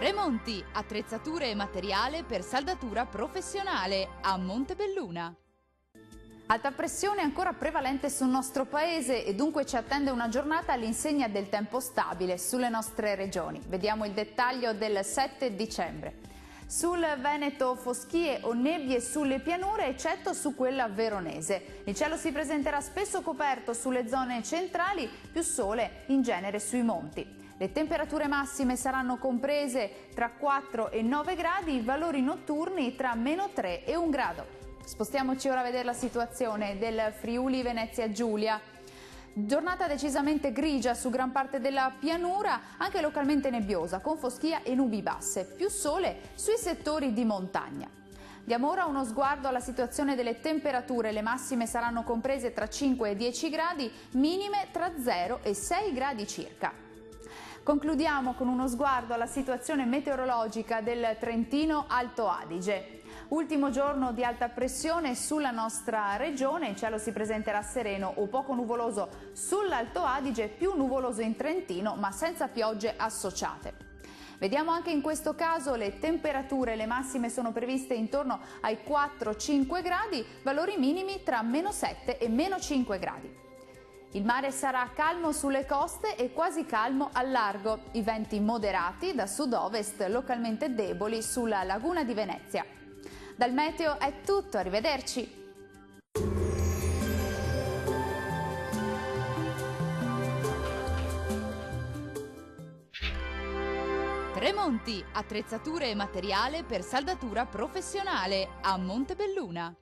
Tremonti, attrezzature e materiale per saldatura professionale a Montebelluna. Alta pressione ancora prevalente sul nostro paese e dunque ci attende una giornata all'insegna del tempo stabile sulle nostre regioni. Vediamo il dettaglio del 7 dicembre. Sul Veneto foschie o nebbie sulle pianure, eccetto su quella veronese. Il cielo si presenterà spesso coperto sulle zone centrali, più sole in genere sui monti. Le temperature massime saranno comprese tra 4 e 9 gradi, i valori notturni tra -3 e 1 grado. Spostiamoci ora a vedere la situazione del Friuli Venezia Giulia. Giornata decisamente grigia su gran parte della pianura, anche localmente nebbiosa, con foschia e nubi basse, più sole sui settori di montagna. Diamo ora uno sguardo alla situazione delle temperature. Le massime saranno comprese tra 5 e 10 gradi, minime tra 0 e 6 gradi circa. Concludiamo con uno sguardo alla situazione meteorologica del Trentino Alto Adige. Ultimo giorno di alta pressione sulla nostra regione, il cielo si presenterà sereno o poco nuvoloso sull'Alto Adige, più nuvoloso in Trentino ma senza piogge associate. Vediamo anche in questo caso le temperature. Le massime sono previste intorno ai 4-5 gradi, valori minimi tra -7 e -5 gradi. Il mare sarà calmo sulle coste e quasi calmo al largo. I venti moderati da sud-ovest, localmente deboli sulla laguna di Venezia. Dal meteo è tutto, arrivederci! Tremonti, attrezzature e materiale per saldatura professionale a Montebelluna.